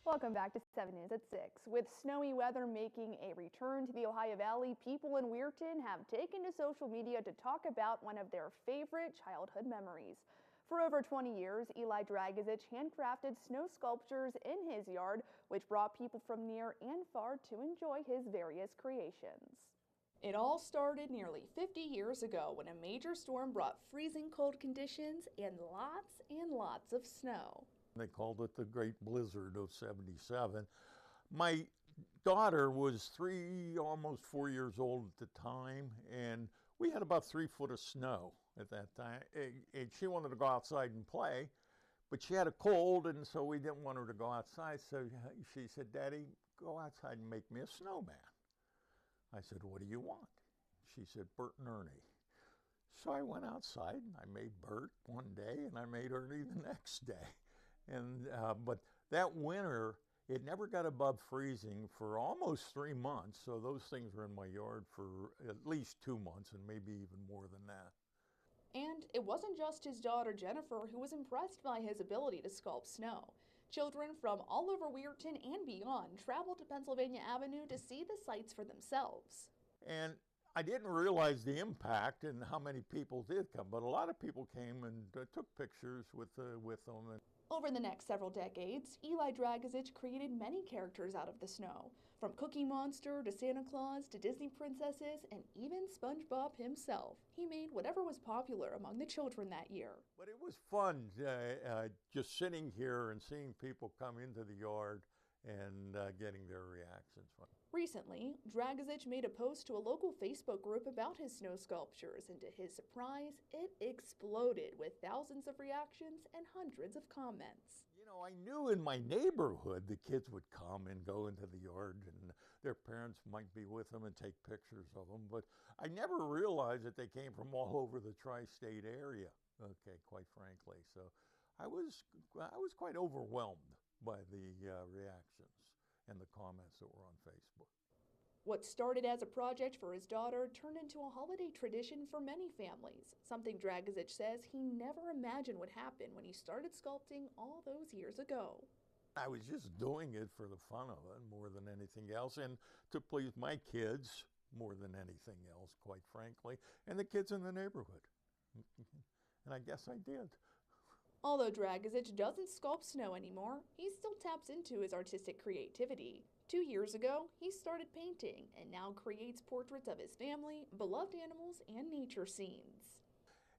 Welcome back to 7 News at 6. With snowy weather making a return to the Ohio Valley, people in Weirton have taken to social media to talk about one of their favorite childhood memories. For over 20 years, Eli Dragozich handcrafted snow sculptures in his yard, which brought people from near and far to enjoy his various creations. It all started nearly 50 years ago when a major storm brought freezing cold conditions and lots of snow. They called it the Great Blizzard of '77. My daughter was almost 4 years old at the time, and we had about 3 foot of snow at that time. And she wanted to go outside and play, but she had a cold, and so we didn't want her to go outside. So she said, "Daddy, go outside and make me a snowman." I said, "What do you want?" She said, "Bert and Ernie." So I went outside and I made Bert one day and I made Ernie the next day. And but that winter, it never got above freezing for almost 3 months. So those things were in my yard for at least 2 months and maybe even more than that. And it wasn't just his daughter Jennifer who was impressed by his ability to sculpt snow. Children from all over Weirton and beyond traveled to Pennsylvania Avenue to see the sights for themselves. And I didn't realize the impact and how many people did come, but a lot of people came and took pictures with them. Over the next several decades, Eli Dragozich created many characters out of the snow, from Cookie Monster to Santa Claus to Disney princesses and even SpongeBob himself. He made whatever was popular among the children that year. But it was fun just sitting here and seeing people come into the yard and getting their reactions. Recently, Dragozich made a post to a local Facebook group about his snow sculptures, and to his surprise, it exploded with thousands of reactions and hundreds of comments. You know, I knew in my neighborhood the kids would come and go into the yard and their parents might be with them and take pictures of them, but I never realized that they came from all over the tri-state area, okay, quite frankly. So I was quite overwhelmed by the reactions and the comments that were on Facebook. What started as a project for his daughter turned into a holiday tradition for many families, something Dragozich says he never imagined would happen when he started sculpting all those years ago. I was just doing it for the fun of it more than anything else, and to please my kids more than anything else, quite frankly, and the kids in the neighborhood. And I guess I did. Although Dragozich doesn't sculpt snow anymore, he still taps into his artistic creativity. 2 years ago, he started painting and now creates portraits of his family, beloved animals, and nature scenes.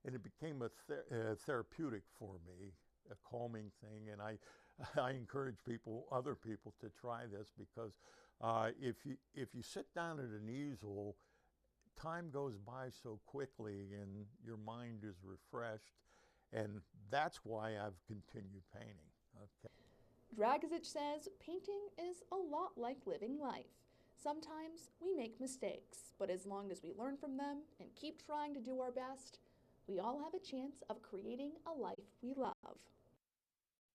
And it became a therapeutic for me, a calming thing, and I encourage other people to try this because if you sit down at an easel, time goes by so quickly and your mind is refreshed. And that's why I've continued painting. Okay. Dragozich says painting is a lot like living life. Sometimes we make mistakes, but as long as we learn from them and keep trying to do our best, we all have a chance of creating a life we love.